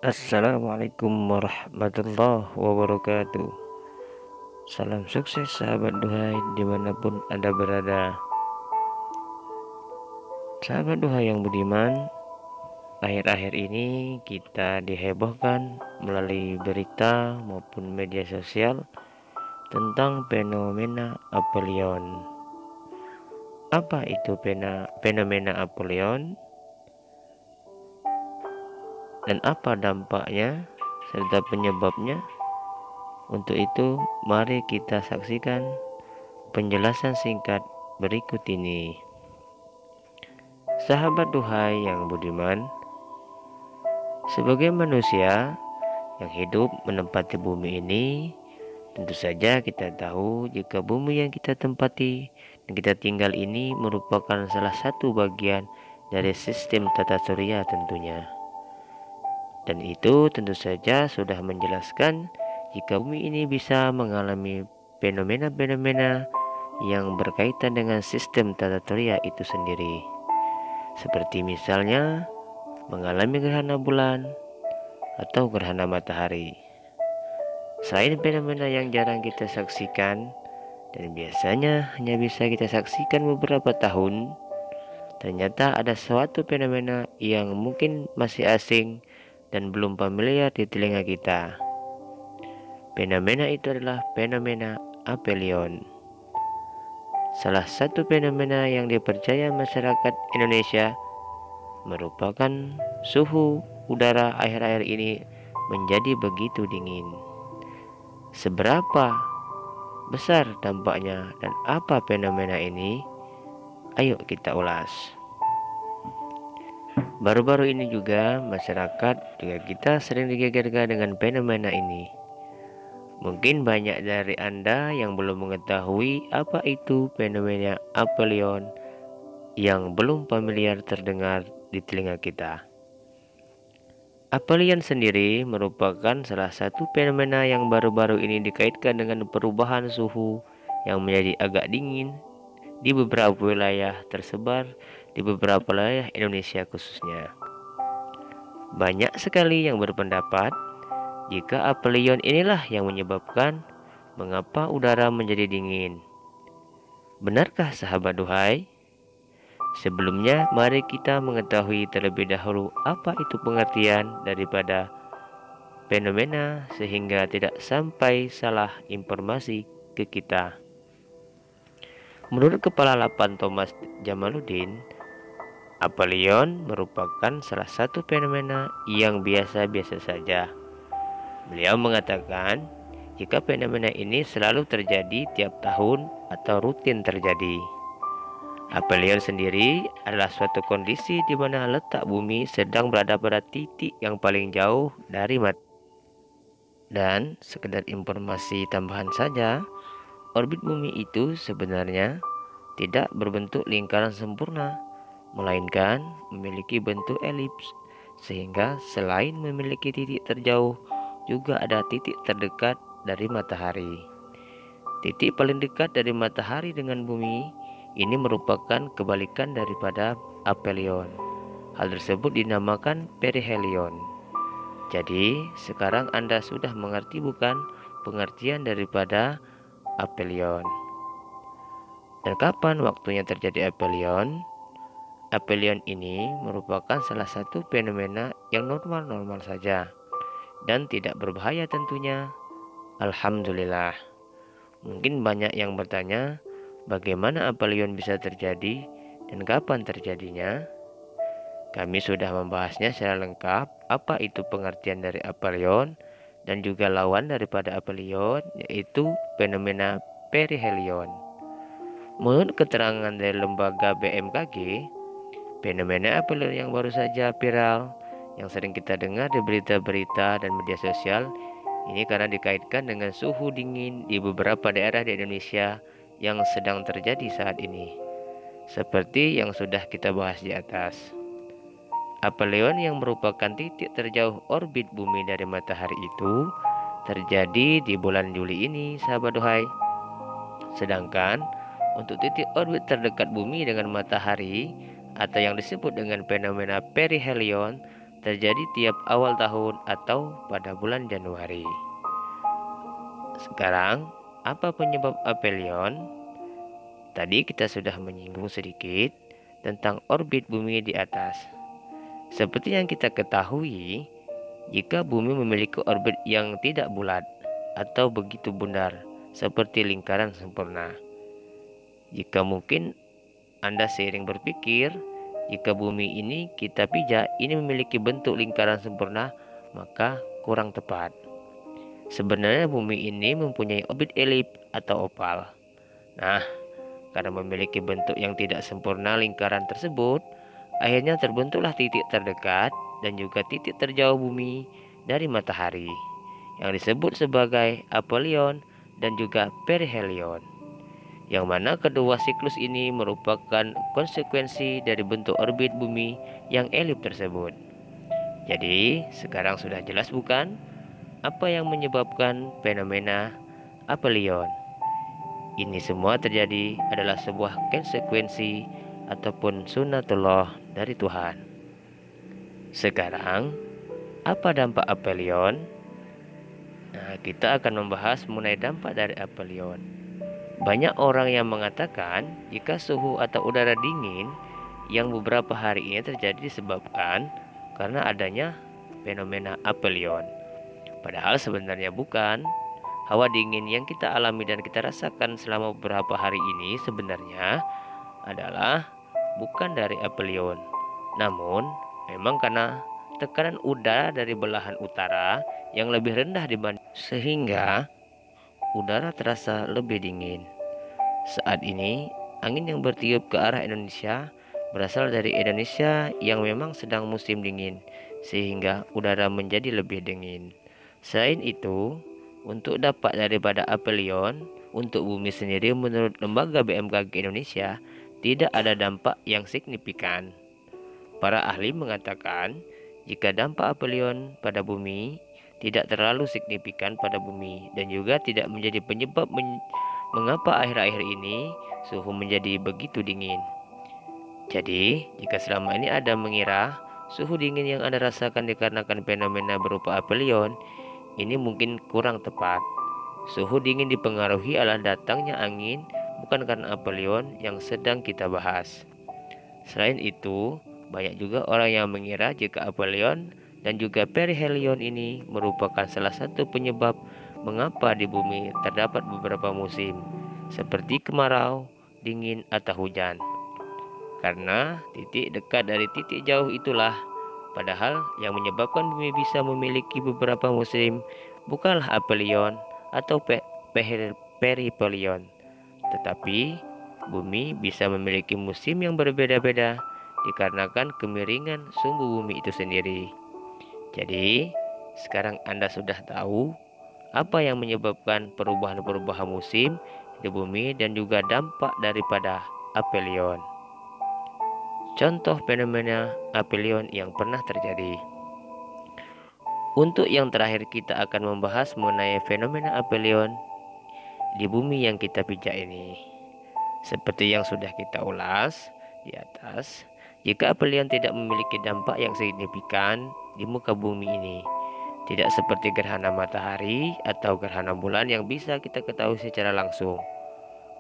Assalamualaikum warahmatullahi wabarakatuh. Salam sukses sahabat duhai dimanapun Anda berada. Sahabat duhai yang budiman, akhir-akhir ini kita dihebohkan melalui berita maupun media sosial tentang fenomena Apollyon. Apa itu fenomena Apollyon dan apa dampaknya serta penyebabnya? Untuk itu, mari kita saksikan penjelasan singkat berikut ini. Sahabat duhai yang budiman, sebagai manusia yang hidup menempati bumi ini, tentu saja kita tahu jika bumi yang kita tempati dan kita tinggal ini merupakan salah satu bagian dari sistem tata surya tentunya. Dan itu tentu saja sudah menjelaskan jika bumi ini bisa mengalami fenomena-fenomena yang berkaitan dengan sistem tata surya itu sendiri. Seperti misalnya mengalami gerhana bulan atau gerhana matahari. Selain fenomena yang jarang kita saksikan dan biasanya hanya bisa kita saksikan beberapa tahun, ternyata ada suatu fenomena yang mungkin masih asing dan belum familiar di telinga kita. Fenomena itu adalah fenomena Apollyon. Salah satu fenomena yang dipercaya masyarakat Indonesia merupakan suhu udara akhir-akhir ini menjadi begitu dingin. Seberapa besar dampaknya dan apa fenomena ini? Ayo kita ulas. Baru-baru ini juga masyarakat juga kita sering digegerkan dengan fenomena ini. Mungkin banyak dari Anda yang belum mengetahui apa itu fenomena Apollyon yang belum familiar terdengar di telinga kita. Apollyon sendiri merupakan salah satu fenomena yang baru-baru ini dikaitkan dengan perubahan suhu yang menjadi agak dingin di beberapa wilayah tersebar di beberapa wilayah Indonesia khususnya. Banyak sekali yang berpendapat jika Apollyon inilah yang menyebabkan mengapa udara menjadi dingin. Benarkah sahabat duhai? Sebelumnya mari kita mengetahui terlebih dahulu apa itu pengertian daripada fenomena sehingga tidak sampai salah informasi ke kita. Menurut Kepala Lapan Thomas Jamaluddin, Apollyon merupakan salah satu fenomena yang biasa-biasa saja. Beliau mengatakan, jika fenomena ini selalu terjadi tiap tahun atau rutin terjadi. Apollyon sendiri adalah suatu kondisi di mana letak bumi sedang berada pada titik yang paling jauh dari matahari. Dan sekedar informasi tambahan saja, orbit bumi itu sebenarnya tidak berbentuk lingkaran sempurna, melainkan memiliki bentuk elips, sehingga selain memiliki titik terjauh, juga ada titik terdekat dari matahari. Titik paling dekat dari matahari dengan bumi ini merupakan kebalikan daripada Apollyon. Hal tersebut dinamakan perihelion. Jadi, sekarang Anda sudah mengerti bukan pengertian daripada Apollyon? Dan kapan waktunya terjadi Apollyon? Apollyon ini merupakan salah satu fenomena yang normal-normal saja dan tidak berbahaya tentunya. Alhamdulillah. Mungkin banyak yang bertanya, bagaimana Apollyon bisa terjadi dan kapan terjadinya? Kami sudah membahasnya secara lengkap apa itu pengertian dari Apollyon dan juga lawan daripada Apollyon, yaitu fenomena perihelion. Menurut keterangan dari lembaga BMKG, fenomena Apollyon yang baru saja viral, yang sering kita dengar di berita-berita dan media sosial, ini karena dikaitkan dengan suhu dingin di beberapa daerah di Indonesia yang sedang terjadi saat ini. Seperti yang sudah kita bahas di atas. Apollyon yang merupakan titik terjauh orbit bumi dari matahari itu terjadi di bulan Juli ini, sahabat duhai. Sedangkan untuk titik orbit terdekat bumi dengan matahari atau yang disebut dengan fenomena perihelion terjadi tiap awal tahun atau pada bulan Januari. Sekarang, apa penyebab aphelion? Tadi kita sudah menyinggung sedikit tentang orbit bumi di atas. Seperti yang kita ketahui, jika bumi memiliki orbit yang tidak bulat atau begitu bundar seperti lingkaran sempurna. Jika mungkin Anda sering berpikir, jika bumi ini kita pijak ini memiliki bentuk lingkaran sempurna, maka kurang tepat. Sebenarnya bumi ini mempunyai orbit elip atau oval. Nah, karena memiliki bentuk yang tidak sempurna lingkaran tersebut, akhirnya terbentuklah titik terdekat dan juga titik terjauh bumi dari matahari, yang disebut sebagai aphelion dan juga perihelion. Yang mana kedua siklus ini merupakan konsekuensi dari bentuk orbit bumi yang elip tersebut. Jadi, sekarang sudah jelas bukan apa yang menyebabkan fenomena aphelion? Ini semua terjadi adalah sebuah konsekuensi ataupun sunatullah dari Tuhan. Sekarang, apa dampak aphelion? Nah, kita akan membahas mengenai dampak dari aphelion. Banyak orang yang mengatakan jika suhu atau udara dingin yang beberapa hari ini terjadi disebabkan karena adanya fenomena aphelion. Padahal sebenarnya bukan. Hawa dingin yang kita alami dan kita rasakan selama beberapa hari ini sebenarnya adalah bukan dari aphelion. Namun, memang karena tekanan udara dari belahan utara yang lebih rendah dibanding sehingga udara terasa lebih dingin. Saat ini, angin yang bertiup ke arah Indonesia berasal dari Indonesia yang memang sedang musim dingin, sehingga udara menjadi lebih dingin. Selain itu, untuk dampak daripada aphelion untuk bumi sendiri menurut lembaga BMKG Indonesia tidak ada dampak yang signifikan. Para ahli mengatakan jika dampak aphelion pada bumi tidak terlalu signifikan pada bumi dan juga tidak menjadi penyebab mengapa akhir-akhir ini suhu menjadi begitu dingin. Jadi, jika selama ini Anda mengira suhu dingin yang Anda rasakan dikarenakan fenomena berupa aphelion, ini mungkin kurang tepat. Suhu dingin dipengaruhi oleh datangnya angin, bukan karena aphelion yang sedang kita bahas. Selain itu, banyak juga orang yang mengira jika aphelion dan juga perihelion ini merupakan salah satu penyebab mengapa di bumi terdapat beberapa musim, seperti kemarau, dingin, atau hujan. Karena titik dekat dari titik jauh itulah, padahal yang menyebabkan bumi bisa memiliki beberapa musim bukanlah aphelion atau perihelion, tetapi bumi bisa memiliki musim yang berbeda-beda dikarenakan kemiringan sumbu bumi itu sendiri. Jadi, sekarang Anda sudah tahu apa yang menyebabkan perubahan-perubahan musim di bumi dan juga dampak daripada aphelion. Contoh fenomena aphelion yang pernah terjadi. Untuk yang terakhir kita akan membahas mengenai fenomena aphelion di bumi yang kita pijak ini. Seperti yang sudah kita ulas di atas, jika aphelion tidak memiliki dampak yang signifikan di muka bumi ini, tidak seperti gerhana matahari atau gerhana bulan yang bisa kita ketahui secara langsung.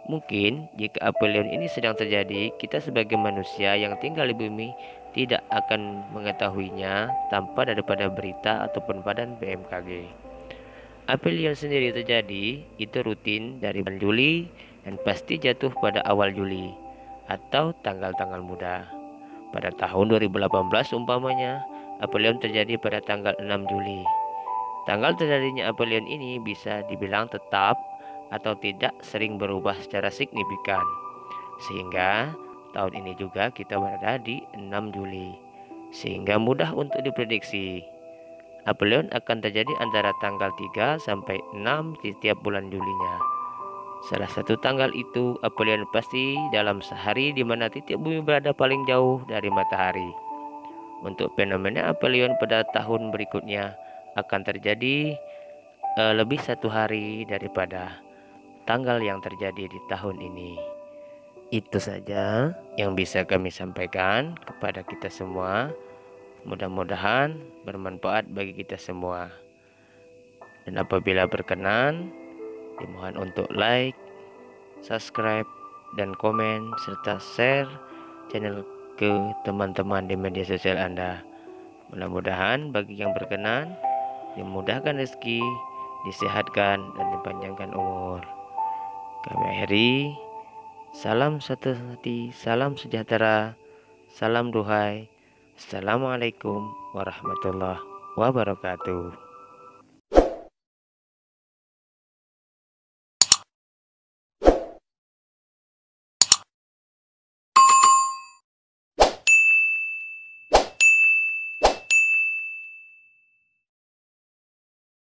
Mungkin jika aphelion ini sedang terjadi, kita sebagai manusia yang tinggal di bumi tidak akan mengetahuinya tanpa daripada berita ataupun badan BMKG. Aphelion sendiri terjadi itu rutin dari bulan Juli dan pasti jatuh pada awal Juli atau tanggal-tanggal muda. Pada tahun 2018 umpamanya, aphelion terjadi pada tanggal 6 Juli. Tanggal terjadinya aphelion ini bisa dibilang tetap atau tidak sering berubah secara signifikan. Sehingga tahun ini juga kita berada di 6 Juli. Sehingga mudah untuk diprediksi. Aphelion akan terjadi antara tanggal 3 sampai 6 di setiap bulan Julinya. Salah satu tanggal itu aphelion pasti dalam sehari di mana titik bumi berada paling jauh dari matahari. Untuk fenomena aphelion pada tahun berikutnya akan terjadi lebih satu hari daripada tanggal yang terjadi di tahun ini. Itu saja yang bisa kami sampaikan kepada kita semua Mudah-mudahan bermanfaat bagi kita semua. Dan apabila berkenan, dimohon untuk like, subscribe, dan komen, serta share channel ke teman-teman di media sosial Anda. Mudah-mudahan bagi yang berkenan, dimudahkan rezeki, disehatkan, dan dipanjangkan umur. Kami akhiri, salam satu hati, salam sejahtera, salam duhai. Assalamualaikum warahmatullahi wabarakatuh.